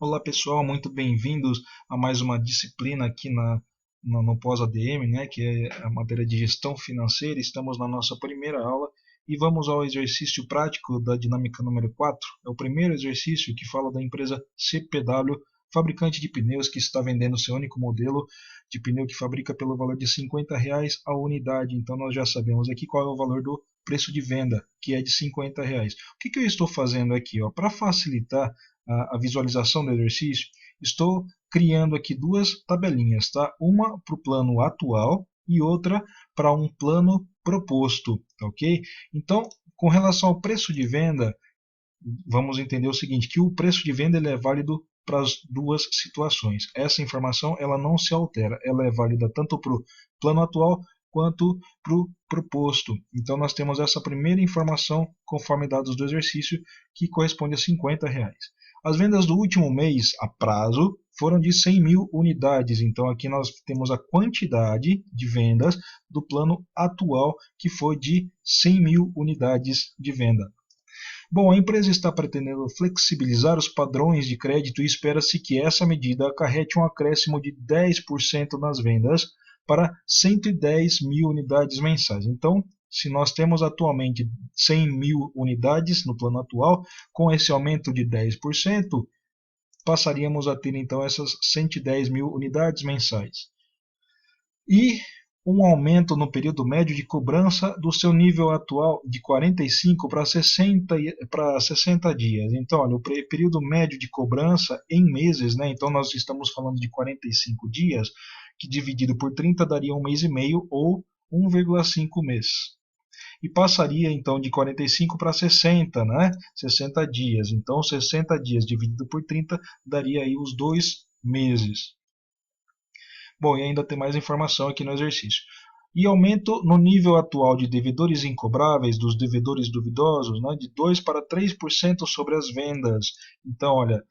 Olá pessoal, muito bem-vindos a mais uma disciplina aqui no pós-ADM, né, que é a matéria de gestão financeira. Estamos na nossa primeira aula e vamos ao exercício prático da dinâmica número 4. É o primeiro exercício que fala da empresa CPW, fabricante de pneus, que está vendendo seu único modelo de pneu que fabrica pelo valor de R$ 50 a unidade. Então nós já sabemos aqui qual é o valor do preço de venda, que é de R$ 50. O que eu estou fazendo aqui? Para facilitar a visualização do exercício, estou criando aqui duas tabelinhas, tá? Uma para o plano atual e outra para um plano proposto, ok? Então, com relação ao preço de venda, vamos entender o seguinte, que o preço de venda ele é válido para as duas situações. Essa informação ela não se altera, ela é válida tanto para o plano atual quanto para o proposto. Então nós temos essa primeira informação conforme dados do exercício que corresponde a R$ 50. As vendas do último mês a prazo foram de 100 mil unidades. Então aqui nós temos a quantidade de vendas do plano atual que foi de 100 mil unidades de venda. Bom, a empresa está pretendendo flexibilizar os padrões de crédito e espera-se que essa medida acarrete um acréscimo de 10% nas vendas para 110 mil unidades mensais. Então, se nós temos atualmente 100 mil unidades no plano atual, com esse aumento de 10%, passaríamos a ter então essas 110 mil unidades mensais. E um aumento no período médio de cobrança do seu nível atual de 45 para 60 dias. Então, olha, o período médio de cobrança em meses, né? Então nós estamos falando de 45 dias, que dividido por 30 daria um mês e meio ou 1,5 mês. E passaria então de 45 para 60, né? 60 dias. Então 60 dias dividido por 30 daria aí os 2 meses. Bom, e ainda tem mais informação aqui no exercício. E aumento no nível atual de devedores incobráveis dos devedores duvidosos, né, de 2 para 3% sobre as vendas. Então, olha,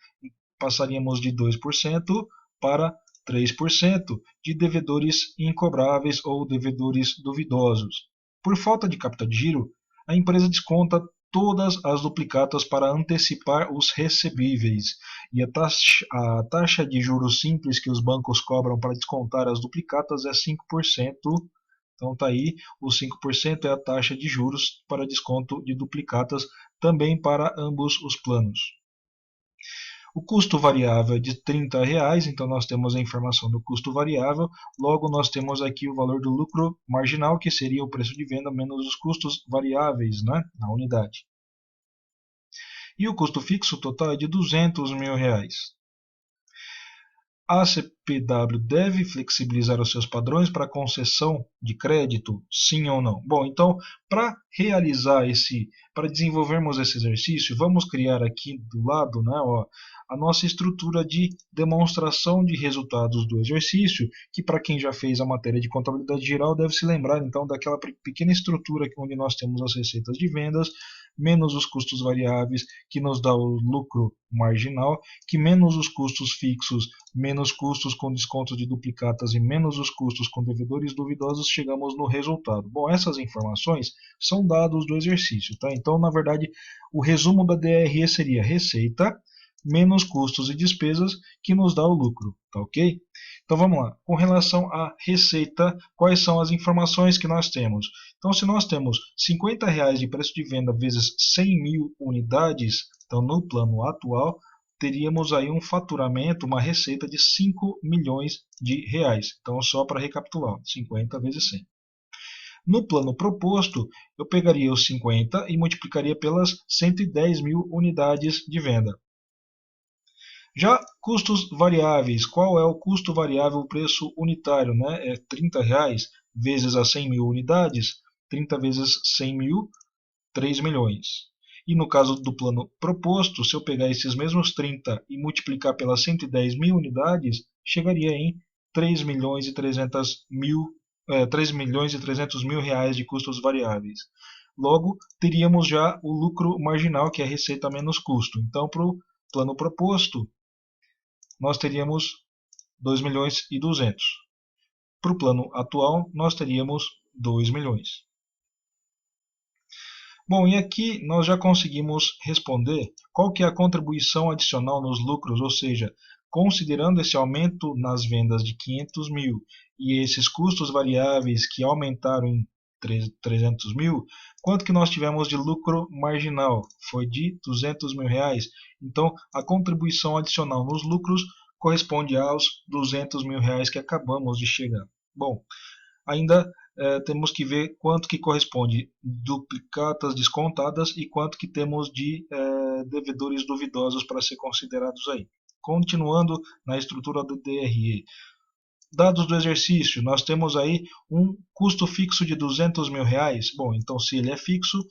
passaríamos de 2% para 3% de devedores incobráveis ou devedores duvidosos. Por falta de capital de giro, a empresa desconta todas as duplicatas para antecipar os recebíveis. E a taxa de juros simples que os bancos cobram para descontar as duplicatas é 5%. Então está aí, os 5% é a taxa de juros para desconto de duplicatas também para ambos os planos. O custo variável é de R$ 30, então nós temos a informação do custo variável, logo nós temos aqui o valor do lucro marginal, que seria o preço de venda menos os custos variáveis, né, na unidade. E o custo fixo total é de R$ 200 mil. A CPW deve flexibilizar os seus padrões para concessão de crédito, sim ou não? Bom, então, para desenvolvermos esse exercício, vamos criar aqui do lado, né, a nossa estrutura de demonstração de resultados do exercício, que para quem já fez a matéria de contabilidade geral deve se lembrar então daquela pequena estrutura onde nós temos as receitas de vendas, menos os custos variáveis, que nos dá o lucro marginal, que menos os custos fixos, menos custos com desconto de duplicatas e menos os custos com devedores duvidosos, chegamos no resultado. Bom, essas informações são dados do exercício, tá? Então, na verdade, o resumo da DRE seria receita menos custos e despesas, que nos dá o lucro, tá ok? Então vamos lá. Com relação à receita, quais são as informações que nós temos? Então, se nós temos R$ 50 de preço de venda vezes 100 mil unidades, então no plano atual, teríamos aí um faturamento, uma receita de 5 milhões de reais. Então, só para recapitular, 50 vezes 100. No plano proposto, eu pegaria os 50 e multiplicaria pelas 110 mil unidades de venda. Já custos variáveis, qual é o custo variável, o preço unitário? Né? É R$ 30 vezes as 100 mil unidades, 30 vezes 100 mil, 3 milhões. E no caso do plano proposto, se eu pegar esses mesmos 30 e multiplicar pelas 110 mil unidades, chegaria em 3 milhões e 300 mil, 3 milhões e 300 mil reais de custos variáveis. Logo, teríamos já o lucro marginal, que é receita menos custo. Então, para o plano proposto, nós teríamos 2 milhões e 200. Para o plano atual, nós teríamos 2 milhões. Bom, e aqui nós já conseguimos responder qual que é a contribuição adicional nos lucros, ou seja, considerando esse aumento nas vendas de 500 mil e esses custos variáveis que aumentaram em 300 mil, quanto que nós tivemos de lucro marginal? Foi de 200 mil reais. Então, a contribuição adicional nos lucros corresponde aos 200 mil reais que acabamos de chegar. Bom, ainda temos que ver quanto que corresponde duplicatas descontadas e quanto que temos de devedores duvidosos para ser considerados aí. Continuando na estrutura do DRE. Dados do exercício, nós temos aí um custo fixo de 200 mil reais. Bom, então se ele é fixo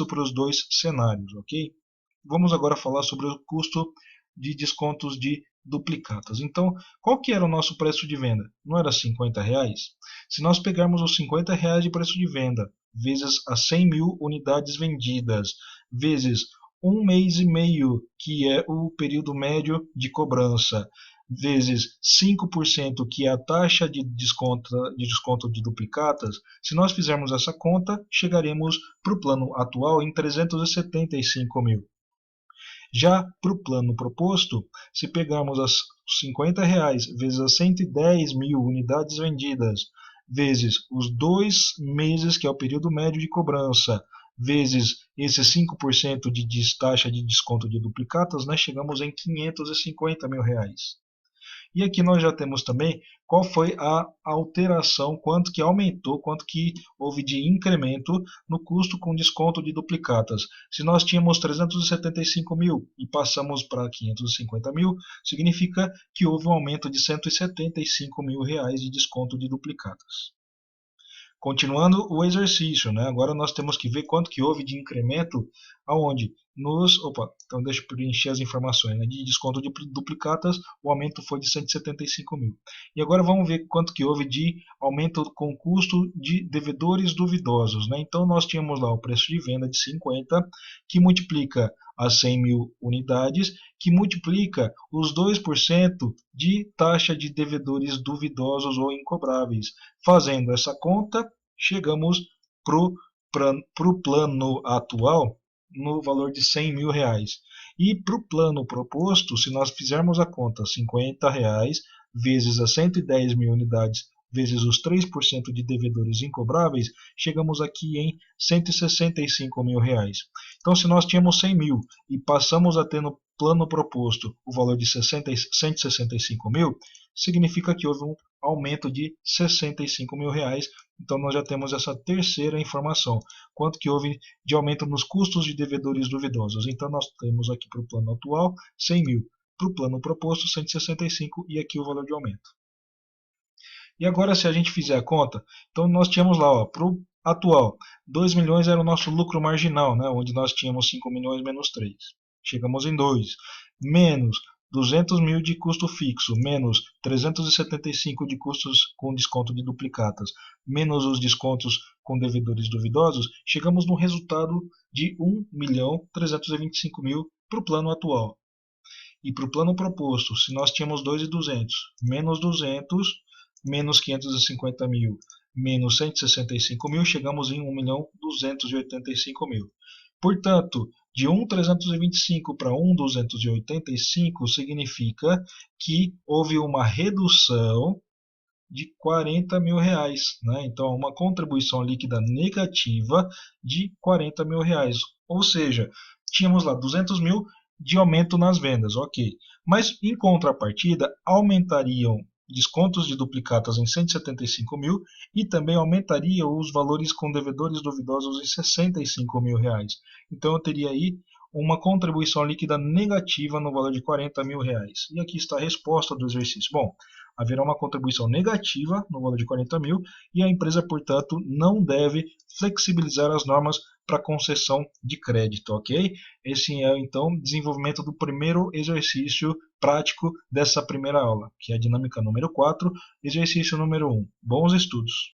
para os dois cenários, ok? Vamos agora falar sobre o custo de descontos de duplicatas. Então, qual que era o nosso preço de venda? Não era 50 reais? Se nós pegarmos os 50 reais de preço de venda, vezes as 100 mil unidades vendidas, vezes um mês e meio, que é o período médio de cobrança, vezes 5%, que é a taxa de desconto de duplicatas, se nós fizermos essa conta, chegaremos para o plano atual em 375 mil. Já para o plano proposto, se pegarmos os 50 reais vezes as 110 mil unidades vendidas, vezes os 2 meses, que é o período médio de cobrança, vezes esses 5% de taxa de desconto de duplicatas, nós chegamos em 550 mil reais. E aqui nós já temos também qual foi a alteração, quanto que aumentou, quanto que houve de incremento no custo com desconto de duplicatas. Se nós tínhamos 375 mil e passamos para 550 mil, significa que houve um aumento de 175 mil reais de desconto de duplicatas. Continuando o exercício, né? Agora nós temos que ver quanto que houve de incremento aonde então deixa eu preencher as informações, né? De desconto de duplicatas, o aumento foi de 175 mil. E agora vamos ver quanto que houve de aumento com custo de devedores duvidosos, né? Então nós tínhamos lá o preço de venda de 50, que multiplica as 100 mil unidades, que multiplica os 2% de taxa de devedores duvidosos ou incobráveis. Fazendo essa conta, chegamos para o plano atual no valor de 100 mil reais. E para o plano proposto, se nós fizermos a conta 50 reais vezes as 110 mil unidades vezes os 3% de devedores incobráveis, chegamos aqui em 165 mil reais. Então, se nós tínhamos 100 mil e passamos a ter no plano proposto o valor de 165 mil, significa que houve um aumento de 65 mil reais. Então nós já temos essa terceira informação, quanto que houve de aumento nos custos de devedores duvidosos. Então nós temos aqui para o plano atual 100 mil, para o plano proposto 165 e aqui o valor de aumento. E agora se a gente fizer a conta, então nós tínhamos lá, para o atual, 2 milhões era o nosso lucro marginal, né, onde nós tínhamos 5 milhões menos 3. Chegamos em 2, menos 200 mil de custo fixo, menos 375 de custos com desconto de duplicatas, menos os descontos com devedores duvidosos, chegamos no resultado de 1.325.000 para o plano atual. E para o plano proposto, se nós tínhamos 2.200, menos 200, menos 550 mil, menos 165 mil, chegamos em 1.285.000. Portanto, de 1.325 para 1.285 significa que houve uma redução de 40 mil reais, né? Então, uma contribuição líquida negativa de 40 mil reais. Ou seja, tínhamos lá 200 mil de aumento nas vendas, ok. Mas, em contrapartida, aumentariam descontos de duplicatas em 175 mil e também aumentaria os valores com devedores duvidosos em 65 mil reais. Então eu teria aí uma contribuição líquida negativa no valor de 40 mil reais. E aqui está a resposta do exercício. Bom, haverá uma contribuição negativa no valor de 40 mil e a empresa, portanto, não deve flexibilizar as normas para concessão de crédito, ok? Esse é, então, o desenvolvimento do primeiro exercício prático dessa primeira aula, que é a dinâmica número 4, exercício número 1. Bons estudos!